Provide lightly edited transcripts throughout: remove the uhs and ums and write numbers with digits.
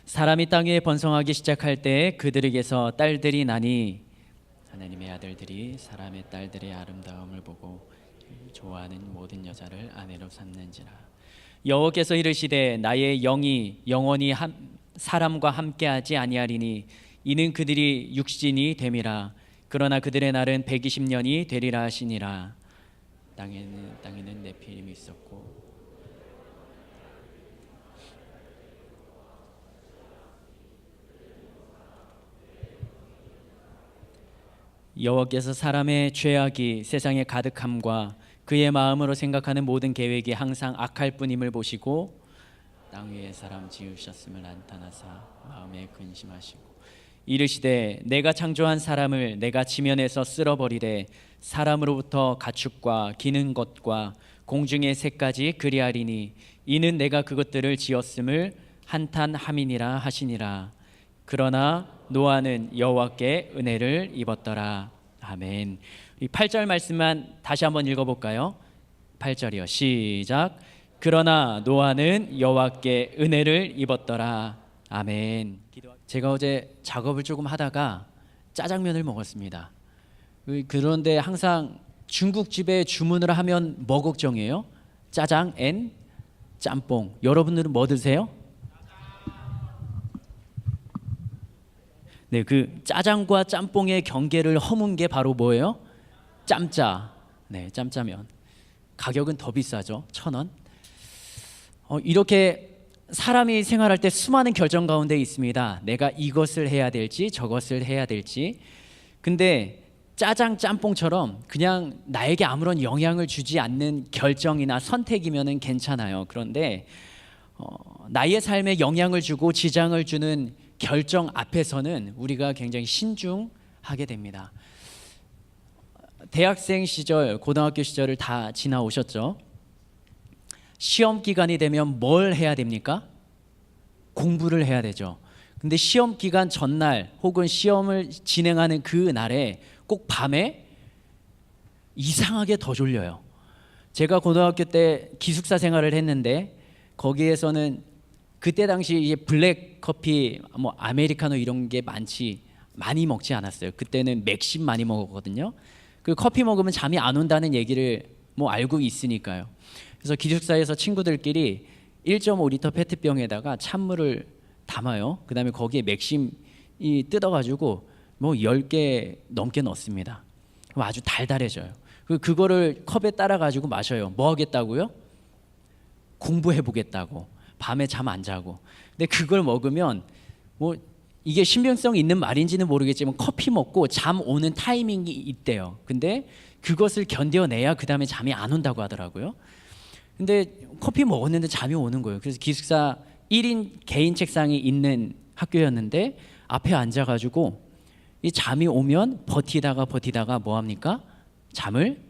사람이 땅 위에 번성하기 시작할 때 그들에게서 딸들이 나니 하나님의 아들들이 사람의 딸들의 아름다움을 보고 좋아하는 모든 여자를 아내로 삼는지라. 여호와께서 이르시되 나의 영이 영원히 사람과 함께하지 아니하리니 이는 그들이 육신이 됨이라. 그러나 그들의 날은 120년이 되리라 하시니라. 땅에는 네피림이 있었고 여호와께서 사람의 죄악이 세상에 가득함과 그의 마음으로 생각하는 모든 계획이 항상 악할 뿐임을 보시고 땅 위에 사람 지으셨음을 나타나사 마음에 근심하시고 이르시되 내가 창조한 사람을 내가 지면에서 쓸어버리되 사람으로부터 가축과 기는 것과 공중의 새까지 그리하리니 이는 내가 그것들을 지었음을 한탄함이니라 하시니라. 그러나 노아는 여호와께 은혜를 입었더라. 아멘. 이 8절 말씀만 다시 한번 읽어볼까요? 8절이요. 시작. 그러나 노아는 여호와께 은혜를 입었더라. 아멘. 제가 어제 작업을 조금 하다가 짜장면을 먹었습니다. 그런데 항상 중국집에 주문을 하면 뭐 걱정이에요? 짜장 앤 짬뽕. 여러분들은 뭐 드세요? 네, 그 짜장과 짬뽕의 경계를 허문 게 바로 뭐예요? 짬짜. 네, 짬짜면. 가격은 더 비싸죠. 1,000원. 이렇게 사람이 생활할 때 수많은 결정 가운데 있습니다. 내가 이것을 해야 될지 저것을 해야 될지. 근데 짜장 짬뽕처럼 그냥 나에게 아무런 영향을 주지 않는 결정이나 선택이면은 괜찮아요. 그런데 나의 삶에 영향을 주고 지장을 주는 결정 앞에서는 우리가 굉장히 신중하게 됩니다. 대학생 시절, 고등학교 시절을 다 지나오셨죠? 시험 기간이 되면 뭘 해야 됩니까? 공부를 해야 되죠. 근데 시험 기간 전날 혹은 시험을 진행하는 그 날에 꼭 밤에 이상하게 더 졸려요. 제가 고등학교 때 기숙사 생활을 했는데 거기에서는 그때 당시 이제 블랙 커피, 뭐 아메리카노 이런 게 많이 먹지 않았어요. 그때는 맥심 많이 먹었거든요. 그 커피 먹으면 잠이 안 온다는 얘기를 뭐 알고 있으니까요. 그래서 기숙사에서 친구들끼리 1.5리터 페트병에다가 찬물을 담아요. 그다음에 거기에 맥심이 뜯어가지고 뭐 10개 넘게 넣습니다. 그럼 아주 달달해져요. 그거를 컵에 따라가지고 마셔요. 뭐 하겠다고요? 공부해보겠다고. 밤에 잠 안 자고. 근데 그걸 먹으면 뭐 이게 신빙성 있는 말인지는 모르겠지만 커피 먹고 잠 오는 타이밍이 있대요. 근데 그것을 견뎌내야 그 다음에 잠이 안 온다고 하더라고요. 근데 커피 먹었는데 잠이 오는 거예요. 그래서 기숙사 1인 개인 책상이 있는 학교였는데 앞에 앉아가지고 이 잠이 오면 버티다가 뭐 합니까? 잠을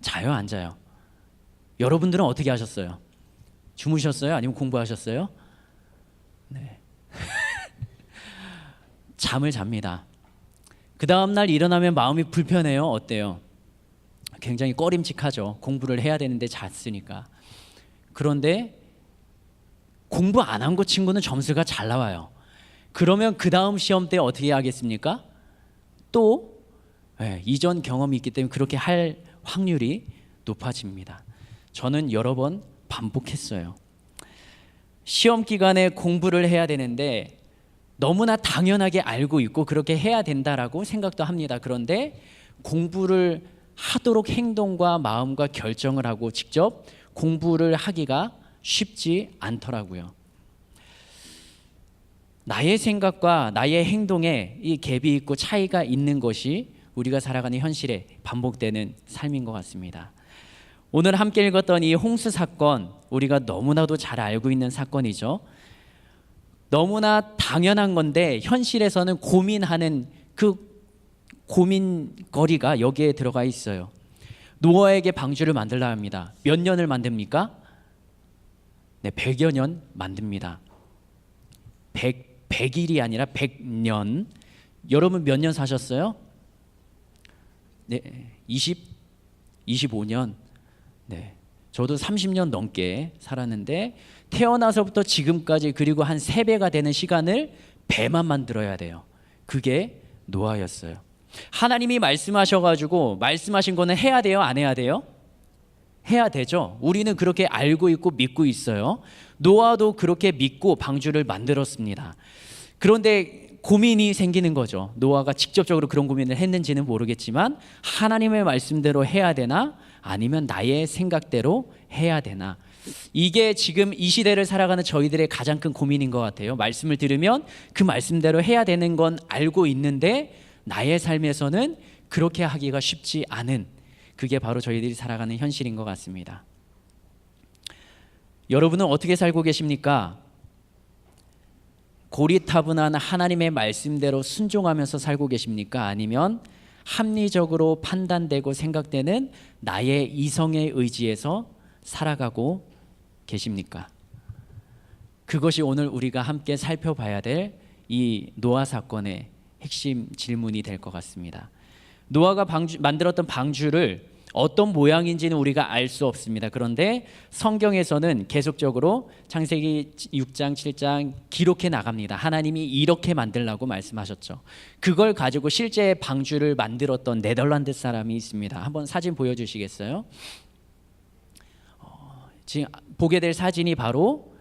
자요, 안 자요? 여러분들은 어떻게 하셨어요? 주무셨어요? 아니면 공부하셨어요? 네. 잠을 잡니다. 그 다음날 일어나면 마음이 불편해요. 어때요? 굉장히 꺼림칙하죠. 공부를 해야 되는데 잤으니까. 그런데 공부 안 한 거 친구는 점수가 잘 나와요. 그러면 그 다음 시험 때 어떻게 하겠습니까? 또 이전 경험이 있기 때문에 그렇게 할 확률이 높아집니다. 저는 여러 번 반복했어요. 시험 기간에 공부를 해야 되는데 너무나 당연하게 알고 있고 그렇게 해야 된다라고 생각도 합니다. 그런데 공부를 하도록 행동과 마음과 결정을 하고 직접 공부를 하기가 쉽지 않더라고요. 나의 생각과 나의 행동에 이 갭이 있고 차이가 있는 것이 우리가 살아가는 현실에 반복되는 삶인 것 같습니다. 오늘 함께 읽었던 이 홍수 사건, 우리가 너무나도 잘 알고 있는 사건이죠. 너무나 당연한 건데 현실에서는 고민하는 그 고민거리가 여기에 들어가 있어요. 노아에게 방주를 만들라 합니다. 몇 년을 만듭니까? 네, 100여 년 만듭니다. 100일이 아니라 100년. 여러분 몇 년 사셨어요? 네, 25년. 네, 저도 30년 넘게 살았는데 태어나서부터 지금까지 그리고 한 3배가 되는 시간을 배만 만들어야 돼요. 그게 노아였어요. 하나님이 말씀하셔가지고 말씀하신 거는 해야 돼요? 안 해야 돼요? 해야 되죠. 우리는 그렇게 알고 있고 믿고 있어요. 노아도 그렇게 믿고 방주를 만들었습니다. 그런데 고민이 생기는 거죠. 노아가 직접적으로 그런 고민을 했는지는 모르겠지만 하나님의 말씀대로 해야 되나 아니면 나의 생각대로 해야 되나, 이게 지금 이 시대를 살아가는 저희들의 가장 큰 고민인 것 같아요. 말씀을 들으면 그 말씀대로 해야 되는 건 알고 있는데 나의 삶에서는 그렇게 하기가 쉽지 않은, 그게 바로 저희들이 살아가는 현실인 것 같습니다. 여러분은 어떻게 살고 계십니까? 고리타분한 하나님의 말씀대로 순종하면서 살고 계십니까? 아니면 합리적으로 판단되고 생각되는 나의 이성의 의지에서 살아가고 계십니까? 그것이 오늘 우리가 함께 살펴봐야 될 이 노아 사건의 핵심 질문이 될 것 같습니다. 노아가 만들었던 방주를 어떤 모양인지는 우리가 알 수 없습니다. 그런데 성경에서는 계속적으로 창세기 6장, 7장 기록해 나갑니다. 하나님이 이렇게 만들라고 말씀하셨죠. 그걸 가지고 실제 방주를 만들었던 네덜란드 사람이 있습니다. 한번 사진 보여주시겠어요? 지금 보게 될 사진이 바로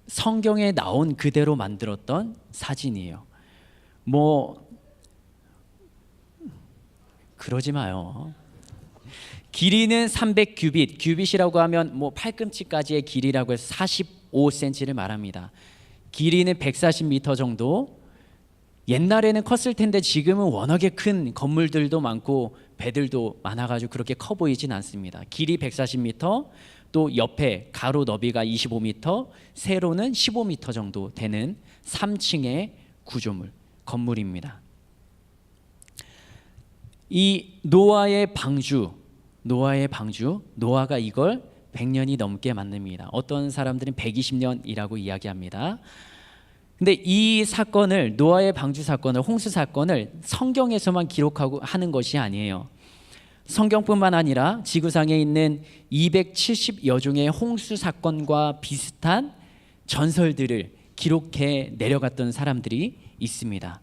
성경에 나온 그대로 만들었던 사진이에요. 그러지 마요. 길이는 300규빗, 규빗이라고 하면 팔꿈치까지의 길이라고 해서 45cm를 말합니다. 길이는 140m 정도. 옛날에는 컸을 텐데 지금은 워낙에 큰 건물들도 많고 배들도 많아가지고 그렇게 커 보이진 않습니다. 길이 140m, 또 옆에 가로 너비가 25m, 세로는 15m 정도 되는 3층의 구조물, 건물입니다. 이 노아의 방주, 노아가 이걸 100년이 넘게 만듭니다. 어떤 사람들은 120년이라고 이야기합니다. 근데 이 사건을, 노아의 방주 사건을, 홍수 사건을 성경에서만 기록하고 하는 것이 아니에요. 성경뿐만 아니라 지구상에 있는 270여 종의 홍수 사건과 비슷한 전설들을 기록해 내려갔던 사람들이 있습니다.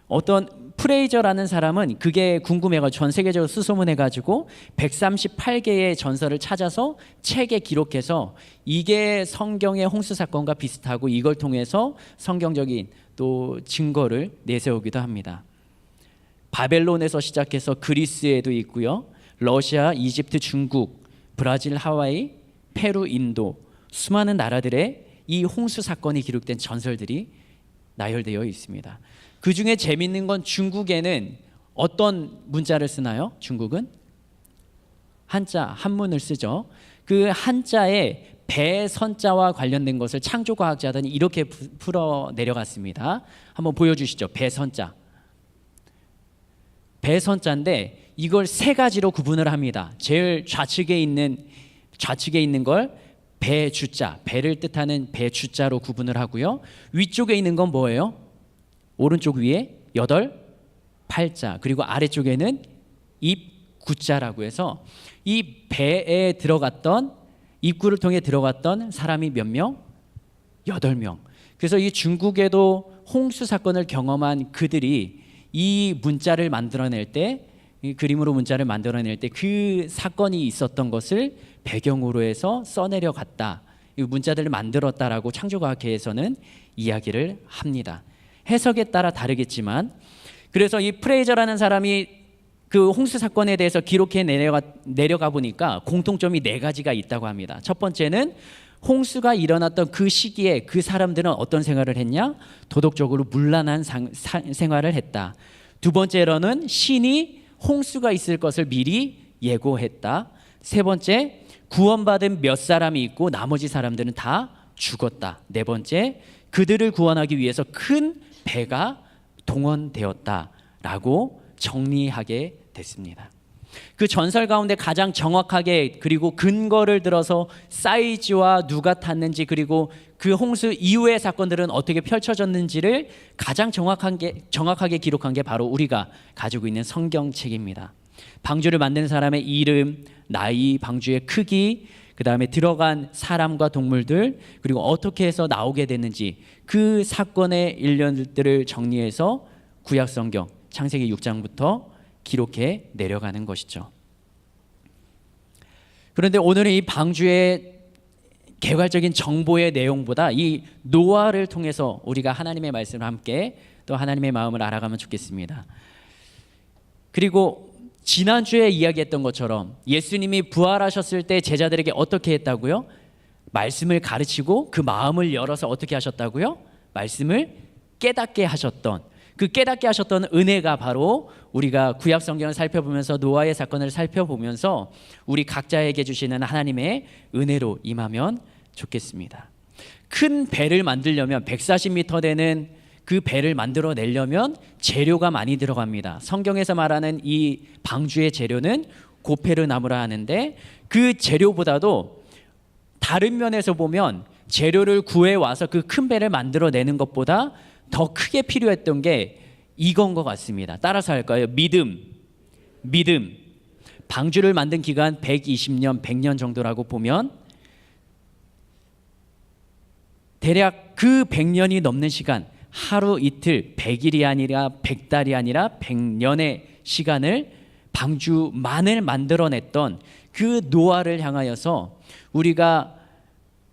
어떤 프레이저라는 사람은 그게 궁금해가지고 전 세계적으로 수소문해가지고 138개의 전설을 찾아서 책에 기록해서 이게 성경의 홍수 사건과 비슷하고 이걸 통해서 성경적인 또 증거를 내세우기도 합니다. 바벨론에서 시작해서 그리스에도 있고요. 러시아, 이집트, 중국, 브라질, 하와이, 페루, 인도, 수많은 나라들의 이 홍수 사건이 기록된 전설들이 나열되어 있습니다. 그 중에 재밌는 건 중국에는 어떤 문자를 쓰나요? 중국은 한문을 쓰죠. 그 한자에 배선자와 관련된 것을 창조과학자들은 이렇게 풀어 내려갔습니다. 한번 보여주시죠. 배선자인데 이걸 3가지로 구분을 합니다. 제일 좌측에 있는 걸 배주자, 배를 뜻하는 배주자로 구분을 하고요. 위쪽에 있는 건 뭐예요? 오른쪽 위에 8자, 그리고 아래쪽에는 입구자라고 해서 이 배에 들어갔던, 입구를 통해 들어갔던 사람이 몇 명? 8명. 그래서 이 중국에도 홍수 사건을 경험한 그들이 이 문자를 만들어낼 때, 이 그림으로 문자를 만들어낼 때 그 사건이 있었던 것을 배경으로 해서 써내려 갔다, 이 문자들을 만들었다라고 창조과학계에서는 이야기를 합니다. 해석에 따라 다르겠지만, 그래서 이 프레이저라는 사람이 그 홍수 사건에 대해서 기록해 내려가 보니까 공통점이 4가지가 있다고 합니다. 첫 번째는 홍수가 일어났던 그 시기에 그 사람들은 어떤 생활을 했냐? 도덕적으로 문란한 생활을 했다. 두 번째로는 신이 홍수가 있을 것을 미리 예고했다. 세 번째, 구원받은 몇 사람이 있고 나머지 사람들은 다 죽었다. 네 번째, 그들을 구원하기 위해서 큰 배가 동원되었다라고 정리하게 됐습니다. 그 전설 가운데 가장 정확하게, 그리고 근거를 들어서 사이즈와 누가 탔는지, 그리고 그 홍수 이후의 사건들은 어떻게 펼쳐졌는지를 가장 정확하게 기록한 게 바로 우리가 가지고 있는 성경책입니다. 방주를 만든 사람의 이름, 나이, 방주의 크기, 그 다음에 들어간 사람과 동물들, 그리고 어떻게 해서 나오게 됐는지 그 사건의 일련들을 정리해서 구약성경 창세기 6장부터 기록해 내려가는 것이죠. 그런데 오늘은 이 방주의 개괄적인 정보의 내용보다 이 노아를 통해서 우리가 하나님의 말씀을 함께 또 하나님의 마음을 알아가면 좋겠습니다. 그리고 지난주에 이야기했던 것처럼 예수님이 부활하셨을 때 제자들에게 어떻게 했다고요? 말씀을 가르치고 그 마음을 열어서 어떻게 하셨다고요? 말씀을 깨닫게 하셨던, 그 깨닫게 하셨던 은혜가 바로 우리가 구약 성경을 살펴보면서 노아의 사건을 살펴보면서 우리 각자에게 주시는 하나님의 은혜로 임하면 좋겠습니다. 큰 배를 만들려면 140m 되는 그 배를 만들어내려면 재료가 많이 들어갑니다. 성경에서 말하는 이 방주의 재료는 고페르 나무라 하는데, 그 재료보다도 다른 면에서 보면 재료를 구해와서 그 큰 배를 만들어내는 것보다 더 크게 필요했던 게 이건 것 같습니다. 따라서 할까요? 믿음. 방주를 만든 기간 120년, 100년 정도라고 보면 대략 그 100년이 넘는 시간, 하루 이틀, 100일이 아니라 100달이 아니라 100년의 시간을 방주만을 만들어냈던 그 노아를 향하여서 우리가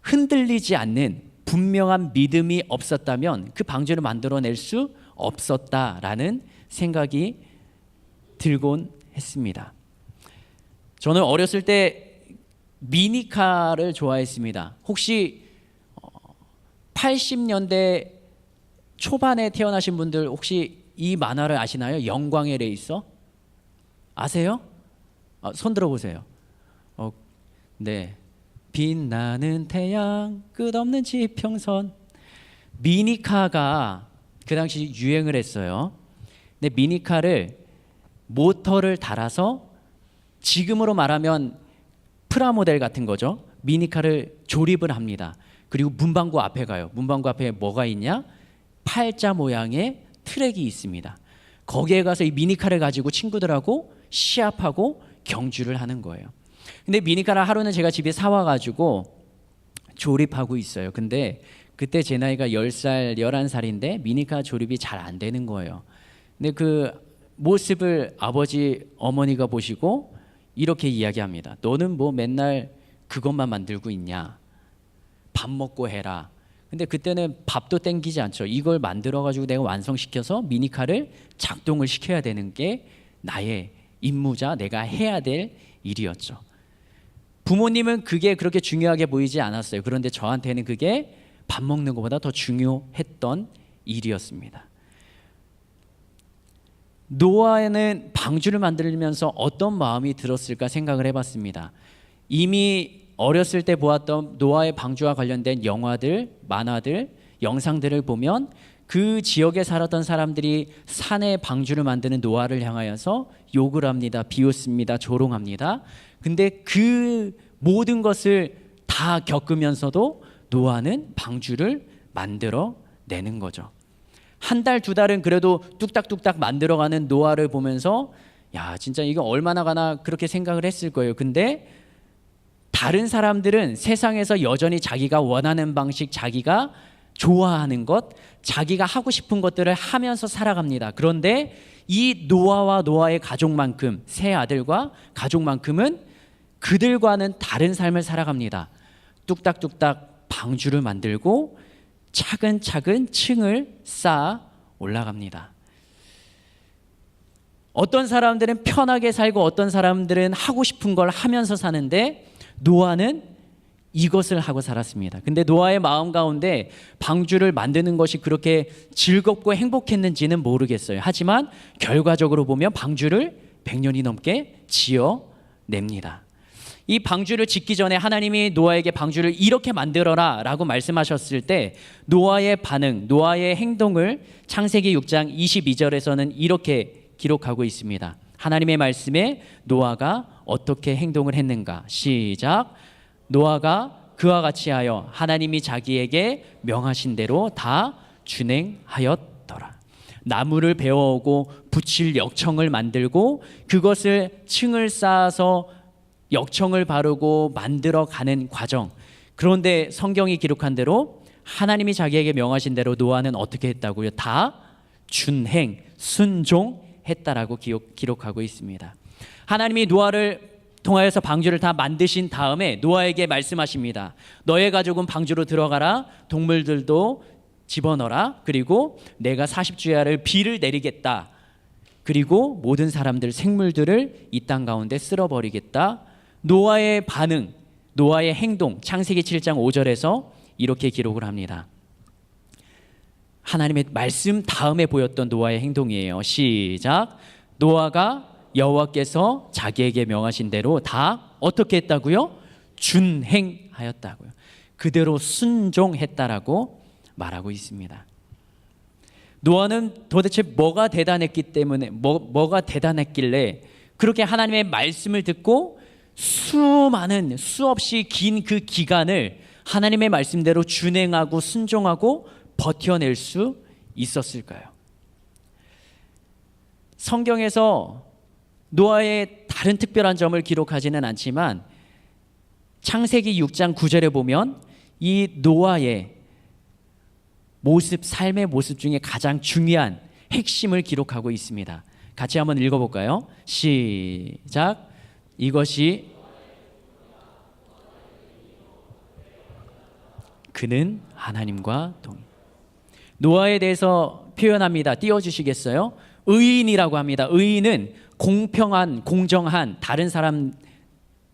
흔들리지 않는 분명한 믿음이 없었다면 그 방주를 만들어낼 수 없었다라는 생각이 들곤 했습니다. 저는 어렸을 때 미니카를 좋아했습니다. 혹시 80년대 초반에 태어나신 분들 혹시 이 만화를 아시나요? 영광의 레이서? 아세요? 손 들어보세요. 네. 빛나는 태양, 끝없는 지평선. 미니카가 그 당시 유행을 했어요. 근데 미니카를 모터를 달아서 지금으로 말하면 프라모델 같은 거죠. 미니카를 조립을 합니다. 그리고 문방구 앞에 가요. 문방구 앞에 뭐가 있냐? 팔자 모양의 트랙이 있습니다. 거기에 가서 이 미니카를 가지고 친구들하고 시합하고 경주를 하는 거예요. 근데 미니카를 하루는 제가 집에 사와가지고 조립하고 있어요. 근데 그때 제 나이가 10살, 11살인데 미니카 조립이 잘 안 되는 거예요. 근데 그 모습을 아버지, 어머니가 보시고 이렇게 이야기합니다. 너는 뭐 맨날 그것만 만들고 있냐? 밥 먹고 해라. 근데 그때는 밥도 땡기지 않죠. 이걸 만들어가지고 내가 완성시켜서 미니카를 작동을 시켜야 되는 게 나의 임무자, 내가 해야 될 일이었죠. 부모님은 그게 그렇게 중요하게 보이지 않았어요. 그런데 저한테는 그게 밥 먹는 것보다 더 중요했던 일이었습니다. 노아는 방주를 만들면서 어떤 마음이 들었을까 생각을 해봤습니다. 이미 어렸을 때 보았던 노아의 방주와 관련된 영화들, 만화들, 영상들을 보면 그 지역에 살았던 사람들이 산에 방주를 만드는 노아를 향하여서 욕을 합니다. 비웃습니다. 조롱합니다. 근데 그 모든 것을 다 겪으면서도 노아는 방주를 만들어 내는 거죠. 한 달, 두 달은 그래도 뚝딱뚝딱 만들어가는 노아를 보면서 야, 진짜 이거 얼마나 가나 그렇게 생각을 했을 거예요. 근데 다른 사람들은 세상에서 여전히 자기가 원하는 방식, 자기가 좋아하는 것, 자기가 하고 싶은 것들을 하면서 살아갑니다. 그런데 이 노아와 노아의 가족만큼, 세 아들과 가족만큼은 그들과는 다른 삶을 살아갑니다. 뚝딱뚝딱 방주를 만들고 차근차근 층을 쌓아 올라갑니다. 어떤 사람들은 편하게 살고 어떤 사람들은 하고 싶은 걸 하면서 사는데 노아는 이것을 하고 살았습니다. 근데 노아의 마음 가운데 방주를 만드는 것이 그렇게 즐겁고 행복했는지는 모르겠어요. 하지만 결과적으로 보면 방주를 100년이 넘게 지어냅니다. 이 방주를 짓기 전에 하나님이 노아에게 방주를 이렇게 만들어라 라고 말씀하셨을 때 노아의 반응, 노아의 행동을 창세기 6장 22절에서는 이렇게 기록하고 있습니다. 하나님의 말씀에 노아가 어떻게 행동을 했는가? 시작. 노아가 그와 같이 하여 하나님이 자기에게 명하신 대로 다 준행하였더라. 나무를 베어오고 붙일 역청을 만들고 그것을 층을 쌓아서 역청을 바르고 만들어가는 과정. 그런데 성경이 기록한 대로 하나님이 자기에게 명하신 대로 노아는 어떻게 했다고요? 다 준행, 순종했다라고 기록하고 있습니다. 하나님이 노아를 통하여서 방주를 다 만드신 다음에 노아에게 말씀하십니다. 너의 가족은 방주로 들어가라. 동물들도 집어넣어라. 그리고 내가 40주야를 비를 내리겠다. 그리고 모든 사람들, 생물들을 이 땅 가운데 쓸어버리겠다. 노아의 반응, 노아의 행동, 창세기 7장 5절에서 이렇게 기록을 합니다. 하나님의 말씀 다음에 보였던 노아의 행동이에요. 시작. 노아가 여호와께서 자기에게 명하신 대로 다 어떻게 했다고요? 준행하였다고요. 그대로 순종했다라고 말하고 있습니다. 노아는 도대체 뭐가 대단했기 때문에 뭐가 대단했길래 그렇게 하나님의 말씀을 듣고 수없이 긴 그 기간을 하나님의 말씀대로 준행하고 순종하고 버텨낼 수 있었을까요? 성경에서 노아의 다른 특별한 점을 기록하지는 않지만 창세기 6장 9절에 보면 이 노아의 모습, 삶의 모습 중에 가장 중요한 핵심을 기록하고 있습니다. 같이 한번 읽어볼까요? 시작. 이것이 그는 하나님과 동행. 노아에 대해서 표현합니다. 띄워주시겠어요? 의인이라고 합니다. 의인은 공평한, 공정한, 다른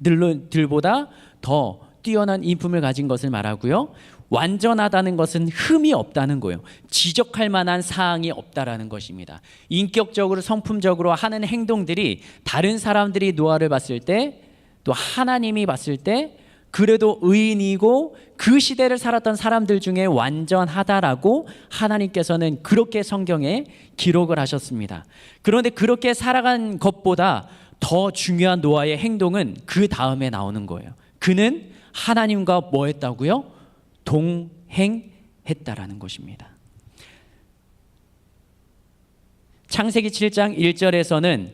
사람들보다 더 뛰어난 인품을 가진 것을 말하고요. 완전하다는 것은 흠이 없다는 거예요. 지적할 만한 사항이 없다라는 것입니다. 인격적으로, 성품적으로 하는 행동들이 다른 사람들이 노아를 봤을 때, 또 하나님이 봤을 때 그래도 의인이고 그 시대를 살았던 사람들 중에 완전하다라고 하나님께서는 그렇게 성경에 기록을 하셨습니다. 그런데 그렇게 살아간 것보다 더 중요한 노아의 행동은 그 다음에 나오는 거예요. 그는 하나님과 뭐 했다고요? 동행했다라는 것입니다. 창세기 7장 1절에서는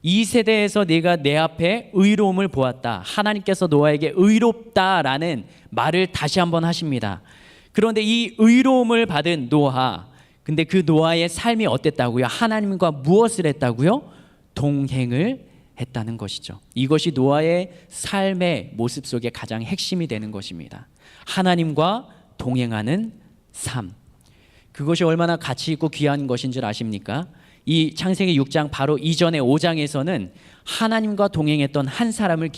이 세대에서 네가 내 앞에 의로움을 보았다. 하나님께서 노아에게 의롭다라는 말을 다시 한번 하십니다. 그런데 이 의로움을 받은 노아, 근데 그 노아의 삶이 어땠다고요? 하나님과 무엇을 했다고요? 동행을 했다는 것이죠. 이것이 노아의 삶의 모습 속에 가장 핵심이 되는 것입니다. 하나님과 동행하는 삶. 그것이 얼마나 가치 있고 귀한 것인 줄 아십니까? 이 창세기 6장 바로 이전의 5장에서는 하나님과 동행했던 한 사람을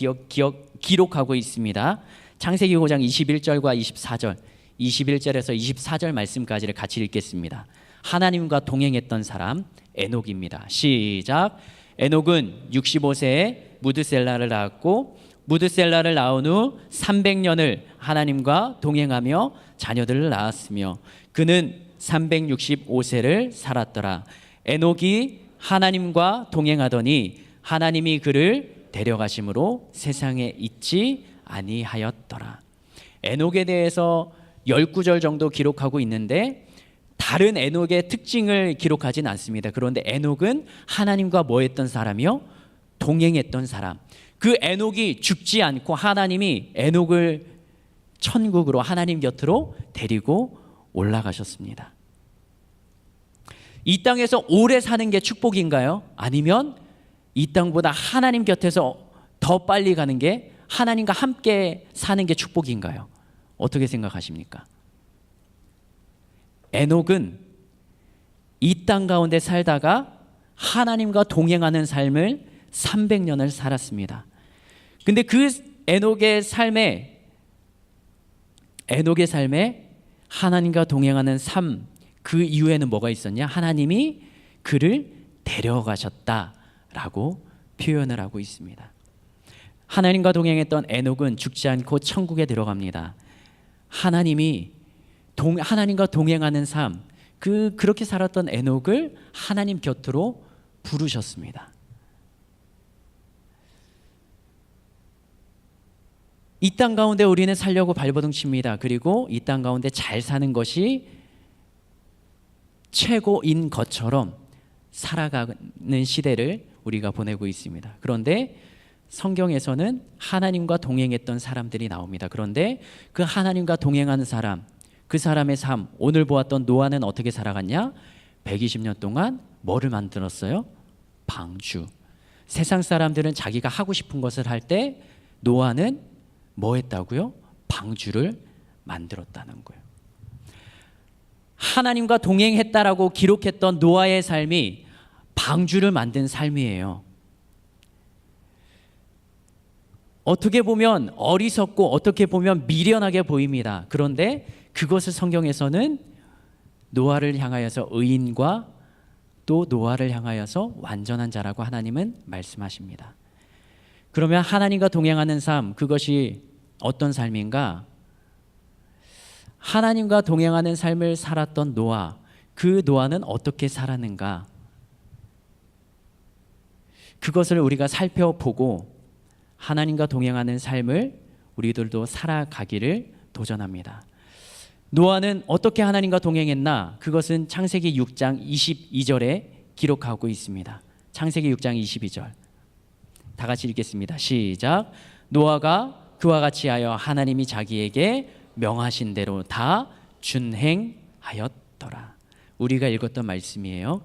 기록하고 있습니다. 창세기 5장 21절과 24절, 21절에서 24절 말씀까지를 같이 읽겠습니다. 하나님과 동행했던 사람 에녹입니다. 시작. 에녹은 65세에 무드셀라를 낳았고 무드셀라를 낳은 후 300년을 하나님과 동행하며 자녀들을 낳았으며 그는 365세를 살았더라. 에녹이 하나님과 동행하더니 하나님이 그를 데려가심으로 세상에 있지 아니하였더라. 에녹에 대해서 10구절 정도 기록하고 있는데 다른 에녹의 특징을 기록하진 않습니다. 그런데 에녹은 하나님과 뭐 했던 사람이요? 동행했던 사람. 그 에녹이 죽지 않고 하나님이 에녹을 천국으로 하나님 곁으로 데리고 올라가셨습니다. 이 땅에서 오래 사는 게 축복인가요? 아니면 이 땅보다 하나님 곁에서 더 빨리 가는 게 하나님과 함께 사는 게 축복인가요? 어떻게 생각하십니까? 에녹은 이 땅 가운데 살다가 하나님과 동행하는 삶을 300년을 살았습니다. 근데 그 에녹의 삶에 하나님과 동행하는 삶, 그 이후에는 뭐가 있었냐? 하나님이 그를 데려가셨다라고 표현을 하고 있습니다. 하나님과 동행했던 에녹은 죽지 않고 천국에 들어갑니다. 하나님과 동행하는 삶, 그렇게 살았던 에녹을 하나님 곁으로 부르셨습니다. 이 땅 가운데 우리는 살려고 발버둥 칩니다. 그리고 이 땅 가운데 잘 사는 것이 최고인 것처럼 살아가는 시대를 우리가 보내고 있습니다. 그런데 성경에서는 하나님과 동행했던 사람들이 나옵니다. 그런데 그 하나님과 동행하는 사람, 그 사람의 삶, 오늘 보았던 노아는 어떻게 살아갔냐? 120년 동안 뭐를 만들었어요? 방주. 세상 사람들은 자기가 하고 싶은 것을 할 때 노아는 뭐 했다고요? 방주를 만들었다는 거예요. 하나님과 동행했다라고 기록했던 노아의 삶이 방주를 만든 삶이에요. 어떻게 보면 어리석고 어떻게 보면 미련하게 보입니다. 그런데 그것을 성경에서는 노아를 향하여서 의인과 또 노아를 향하여서 완전한 자라고 하나님은 말씀하십니다. 그러면 하나님과 동행하는 삶, 그것이 어떤 삶인가? 하나님과 동행하는 삶을 살았던 노아, 그 노아는 어떻게 살았는가? 그것을 우리가 살펴보고 하나님과 동행하는 삶을 우리들도 살아가기를 도전합니다. 노아는 어떻게 하나님과 동행했나? 그것은 창세기 6장 22절에 기록하고 있습니다. 창세기 6장 22절. 다 같이 읽겠습니다. 시작. 노아가 그와 같이 하여 하나님이 자기에게 명하신 대로 다 준행하였더라. 우리가 읽었던 말씀이에요.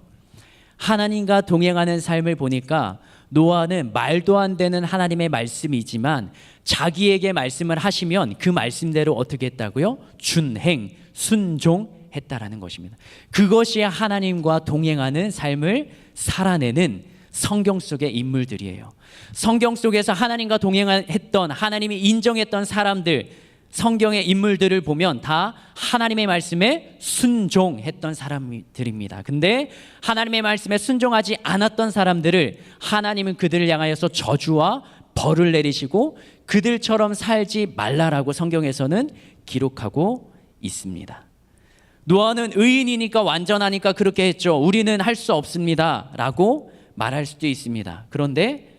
하나님과 동행하는 삶을 보니까 노아는 말도 안 되는 하나님의 말씀이지만 자기에게 말씀을 하시면 그 말씀대로 어떻게 했다고요? 준행, 순종했다라는 것입니다. 그것이 하나님과 동행하는 삶을 살아내는 성경 속의 인물들이에요. 성경 속에서 하나님과 동행했던, 하나님이 인정했던 사람들, 성경의 인물들을 보면 다 하나님의 말씀에 순종했던 사람들입니다. 근데 하나님의 말씀에 순종하지 않았던 사람들을 하나님은 그들을 향하여서 저주와 벌을 내리시고 그들처럼 살지 말라라고 성경에서는 기록하고 있습니다. 노아는 의인이니까 완전하니까 그렇게 했죠. 우리는 할 수 없습니다 라고 말할 수도 있습니다. 그런데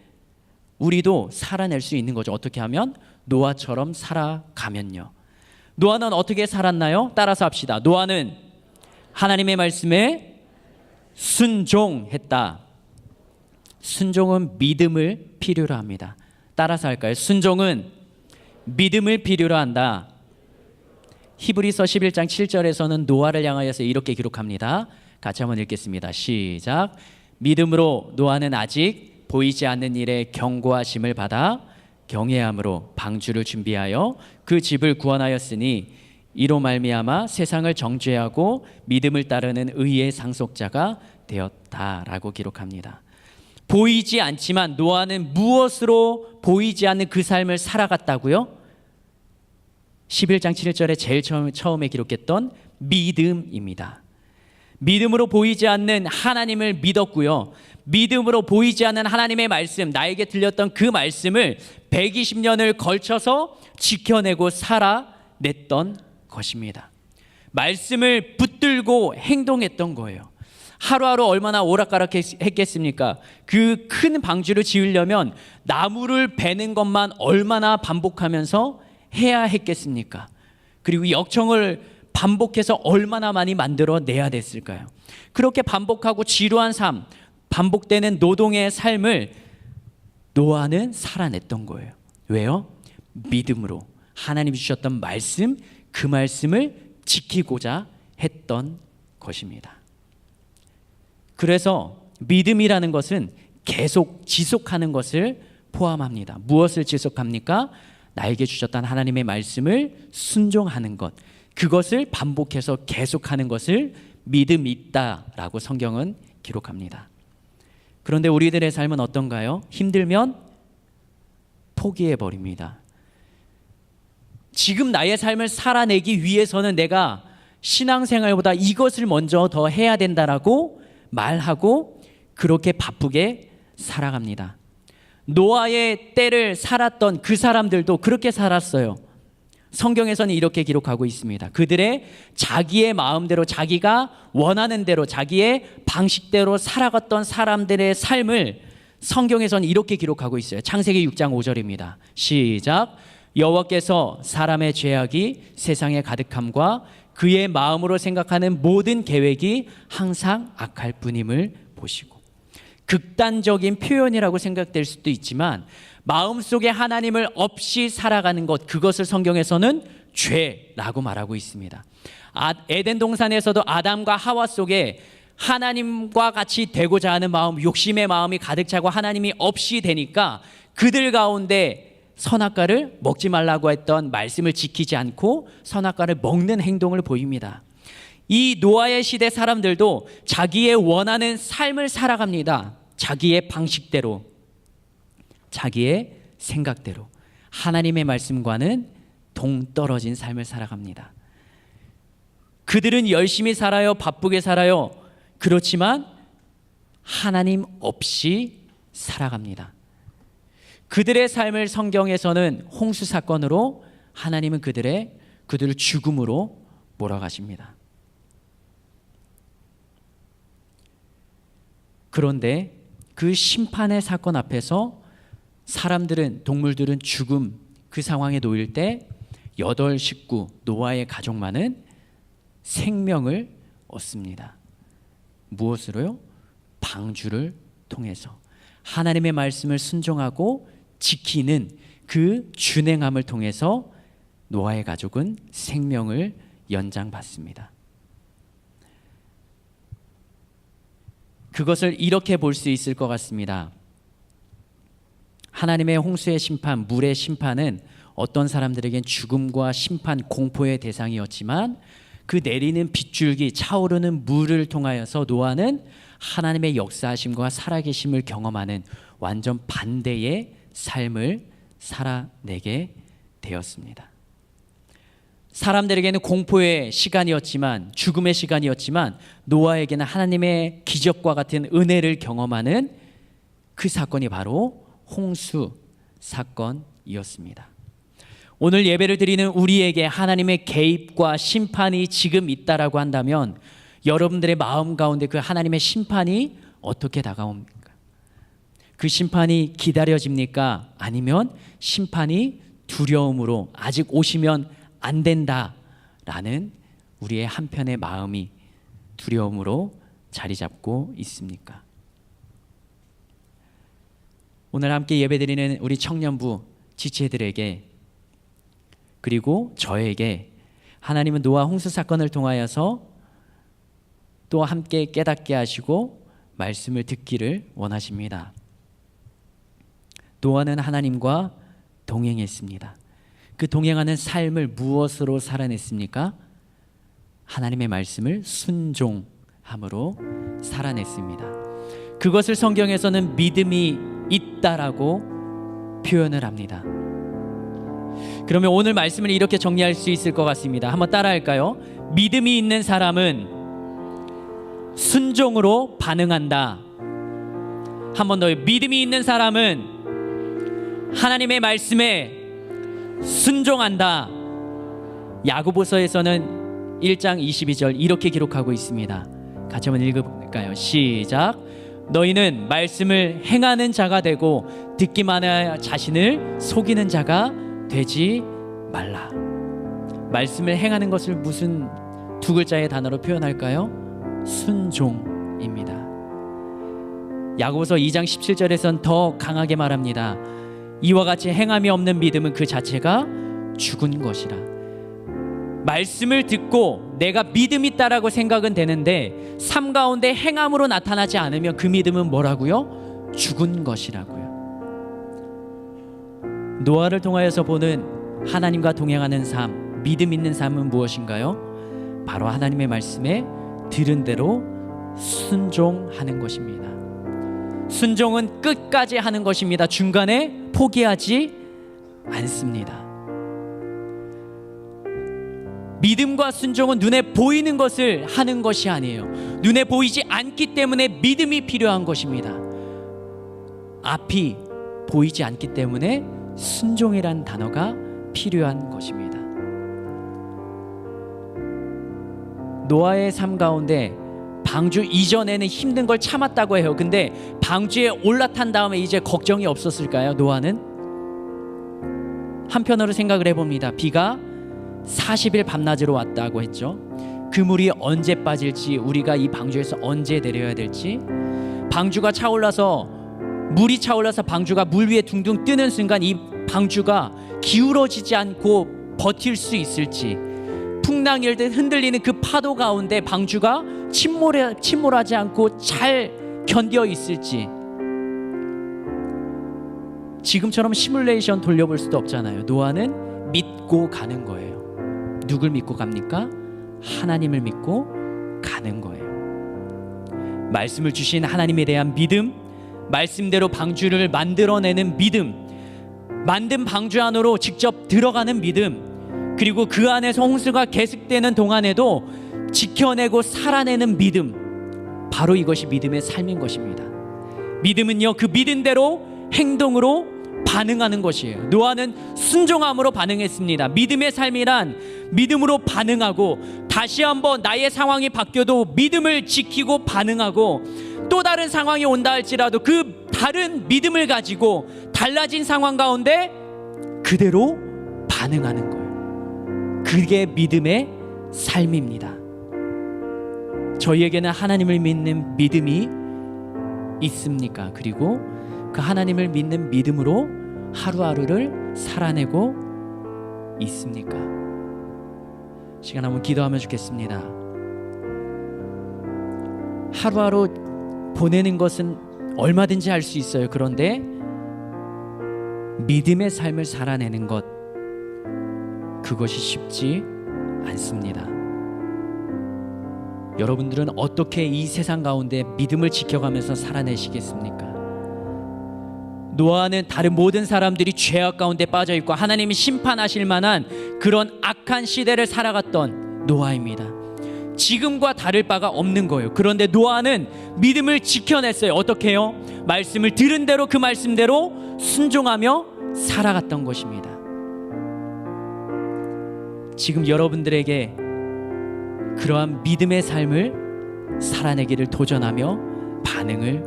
우리도 살아낼 수 있는 거죠. 어떻게 하면? 노아처럼 살아가면요. 노아는 어떻게 살았나요? 따라서 합시다. 노아는 하나님의 말씀에 순종했다. 순종은 믿음을 필요로 합니다. 따라서 할까요? 순종은 믿음을 필요로 한다. 히브리서 11장 7절에서는 노아를 향하여서 이렇게 기록합니다. 같이 한번 읽겠습니다. 시작. 믿음으로 노아는 아직 보이지 않는 일에 경고하심을 받아 경외함으로 방주를 준비하여 그 집을 구원하였으니 이로 말미암아 세상을 정죄하고 믿음을 따르는 의의 상속자가 되었다라고 기록합니다. 보이지 않지만 노아는 무엇으로 보이지 않는 그 삶을 살아갔다고요? 11장 7절에 제일 처음에 기록했던 믿음입니다. 믿음으로 보이지 않는 하나님을 믿었고요. 믿음으로 보이지 않는 하나님의 말씀, 나에게 들렸던 그 말씀을 120년을 걸쳐서 지켜내고 살아냈던 것입니다. 말씀을 붙들고 행동했던 거예요. 하루하루 얼마나 오락가락했겠습니까? 그 큰 방주를 지으려면 나무를 베는 것만 얼마나 반복하면서 해야 했겠습니까? 그리고 역청을 반복해서 얼마나 많이 만들어내야 됐을까요? 그렇게 반복하고 지루한 삶, 반복되는 노동의 삶을 노아는 살아냈던 거예요. 왜요? 믿음으로 하나님이 주셨던 말씀, 그 말씀을 지키고자 했던 것입니다. 그래서 믿음이라는 것은 계속 지속하는 것을 포함합니다. 무엇을 지속합니까? 나에게 주셨던 하나님의 말씀을 순종하는 것, 그것을 반복해서 계속하는 것을 믿음 있다라고 성경은 기록합니다. 그런데 우리들의 삶은 어떤가요? 힘들면 포기해버립니다. 지금 나의 삶을 살아내기 위해서는 내가 신앙생활보다 이것을 먼저 더 해야 된다라고 말하고 그렇게 바쁘게 살아갑니다. 노아의 때를 살았던 그 사람들도 그렇게 살았어요. 성경에서는 이렇게 기록하고 있습니다. 그들의 자기의 마음대로, 자기가 원하는 대로, 자기의 방식대로 살아갔던 사람들의 삶을 성경에서는 이렇게 기록하고 있어요. 창세기 6장 5절입니다. 시작. 여호와께서 사람의 죄악이 세상에 가득함과 그의 마음으로 생각하는 모든 계획이 항상 악할 뿐임을 보시고. 극단적인 표현이라고 생각될 수도 있지만 마음속에 하나님을 없이 살아가는 것, 그것을 성경에서는 죄라고 말하고 있습니다. 에덴 동산에서도 아담과 하와 속에 하나님과 같이 되고자 하는 마음, 욕심의 마음이 가득 차고 하나님이 없이 되니까 그들 가운데 선악과를 먹지 말라고 했던 말씀을 지키지 않고 선악과를 먹는 행동을 보입니다. 이 노아의 시대 사람들도 자기의 원하는 삶을 살아갑니다. 자기의 방식대로, 자기의 생각대로 하나님의 말씀과는 동떨어진 삶을 살아갑니다. 그들은 열심히 살아요, 바쁘게 살아요. 그렇지만 하나님 없이 살아갑니다. 그들의 삶을 성경에서는 홍수 사건으로, 하나님은 그들을 죽음으로 몰아가십니다. 그런데 그 심판의 사건 앞에서 사람들은, 동물들은 죽음, 그 상황에 놓일 때 8 식구, 노아의 가족만은 생명을 얻습니다. 무엇으로요? 방주를 통해서 하나님의 말씀을 순종하고 지키는 그 준행함을 통해서 노아의 가족은 생명을 연장받습니다. 그것을 이렇게 볼 수 있을 것 같습니다. 하나님의 홍수의 심판, 물의 심판은 어떤 사람들에겐 죽음과 심판, 공포의 대상이었지만 그 내리는 빗줄기, 차오르는 물을 통하여서 노아는 하나님의 역사하심과 살아계심을 경험하는 완전 반대의 삶을 살아내게 되었습니다. 사람들에게는 공포의 시간이었지만, 죽음의 시간이었지만 노아에게는 하나님의 기적과 같은 은혜를 경험하는 그 사건이 바로 홍수 사건이었습니다. 오늘 예배를 드리는 우리에게 하나님의 개입과 심판이 지금 있다라고 한다면 여러분들의 마음 가운데 그 하나님의 심판이 어떻게 다가옵니까? 그 심판이 기다려집니까? 아니면 심판이 두려움으로 아직 오시면 안 된다라는 우리의 한편의 마음이 두려움으로 자리 잡고 있습니까? 오늘 함께 예배드리는 우리 청년부 지체들에게, 그리고 저에게 하나님은 노아 홍수 사건을 통하여서 또 함께 깨닫게 하시고 말씀을 듣기를 원하십니다. 노아는 하나님과 동행했습니다. 그 동행하는 삶을 무엇으로 살아냈습니까? 하나님의 말씀을 순종함으로 살아냈습니다. 그것을 성경에서는 믿음이 있다라고 표현을 합니다. 그러면 오늘 말씀을 이렇게 정리할 수 있을 것 같습니다. 한번 따라할까요? 믿음이 있는 사람은 순종으로 반응한다. 한 번 더, 믿음이 있는 사람은 하나님의 말씀에 순종한다. 야고보서에서는 1장 22절 이렇게 기록하고 있습니다. 같이 한번 읽어볼까요? 시작. 너희는 말씀을 행하는 자가 되고 듣기만 하여 자신을 속이는 자가 되지 말라. 말씀을 행하는 것을 무슨 두 글자의 단어로 표현할까요? 순종입니다. 야고보서 2장 17절에선 더 강하게 말합니다. 이와 같이 행함이 없는 믿음은 그 자체가 죽은 것이라. 말씀을 듣고 내가 믿음 있다라고 생각은 되는데 삶 가운데 행함으로 나타나지 않으면 그 믿음은 뭐라고요? 죽은 것이라고요. 노아를 통하여서 보는 하나님과 동행하는 삶, 믿음 있는 삶은 무엇인가요? 바로 하나님의 말씀에 들은 대로 순종하는 것입니다. 순종은 끝까지 하는 것입니다. 중간에 포기하지 않습니다. 믿음과 순종은 눈에 보이는 것을 하는 것이 아니에요. 눈에 보이지 않기 때문에 믿음이 필요한 것입니다. 앞이 보이지 않기 때문에 순종이란 단어가 필요한 것입니다. 노아의 삶 가운데 방주 이전에는 힘든 걸 참았다고 해요. 근데 방주에 올라탄 다음에 이제 걱정이 없었을까요? 노아는? 한편으로 생각을 해봅니다. 비가 40일 밤낮으로 왔다고 했죠. 그 물이 언제 빠질지, 우리가 이 방주에서 언제 내려야 될지, 방주가 차올라서 물이 차올라서 방주가 물 위에 둥둥 뜨는 순간 이 방주가 기울어지지 않고 버틸 수 있을지, 풍랑이 일 때 흔들리는 그 파도 가운데 방주가 침몰하지 않고 잘 견뎌 있을지. 지금처럼 시뮬레이션 돌려볼 수도 없잖아요. 노아는 믿고 가는 거예요. 누굴 믿고 갑니까? 하나님을 믿고 가는 거예요. 말씀을 주신 하나님에 대한 믿음, 말씀대로 방주를 만들어내는 믿음, 만든 방주 안으로 직접 들어가는 믿음, 그리고 그 안에서 홍수가 계속되는 동안에도 지켜내고 살아내는 믿음, 바로 이것이 믿음의 삶인 것입니다. 믿음은요, 그 믿은 대로 행동으로 반응하는 것이에요. 노아는 순종함으로 반응했습니다. 믿음의 삶이란 믿음으로 반응하고, 다시 한번 나의 상황이 바뀌어도 믿음을 지키고 반응하고, 또 다른 상황이 온다 할지라도 그 다른 믿음을 가지고 달라진 상황 가운데 그대로 반응하는 거예요. 그게 믿음의 삶입니다. 저희에게는 하나님을 믿는 믿음이 있습니까? 그리고 그 하나님을 믿는 믿음으로 하루하루를 살아내고 있습니까? 시간 한번 기도하며 죽겠습니다. 하루하루 보내는 것은 얼마든지 할 수 있어요. 그런데 믿음의 삶을 살아내는 것, 그것이 쉽지 않습니다. 여러분들은 어떻게 이 세상 가운데 믿음을 지켜가면서 살아내시겠습니까? 노아는 다른 모든 사람들이 죄악 가운데 빠져 있고 하나님이 심판하실 만한 그런 악한 시대를 살아갔던 노아입니다. 지금과 다를 바가 없는 거예요. 그런데 노아는 믿음을 지켜냈어요. 어떻게 해요? 말씀을 들은 대로 그 말씀대로 순종하며 살아갔던 것입니다. 지금 여러분들에게 그러한 믿음의 삶을 살아내기를 도전하며 반응을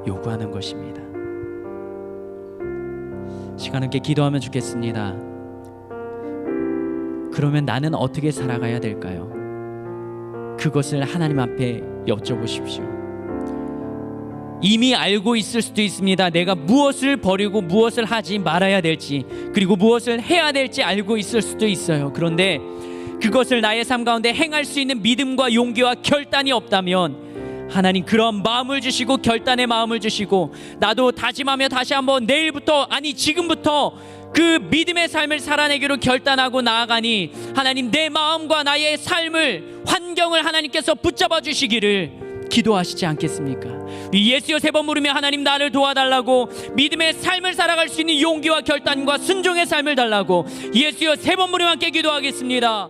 요구하는 것입니다. 시간 함께 기도하면 좋겠습니다. 그러면 나는 어떻게 살아가야 될까요? 그것을 하나님 앞에 여쭤보십시오. 이미 알고 있을 수도 있습니다. 내가 무엇을 버리고 무엇을 하지 말아야 될지, 그리고 무엇을 해야 될지 알고 있을 수도 있어요. 그런데 그것을 나의 삶 가운데 행할 수 있는 믿음과 용기와 결단이 없다면 하나님 그런 마음을 주시고 결단의 마음을 주시고, 나도 다짐하며 다시 한번 내일부터, 아니 지금부터 그 믿음의 삶을 살아내기로 결단하고 나아가니 하나님 내 마음과 나의 삶을, 환경을 하나님께서 붙잡아 주시기를 기도하시지 않겠습니까? 우리 예수여 3번 부르며 하나님 나를 도와달라고, 믿음의 삶을 살아갈 수 있는 용기와 결단과 순종의 삶을 달라고 예수여 3번 부르며 함께 기도하겠습니다.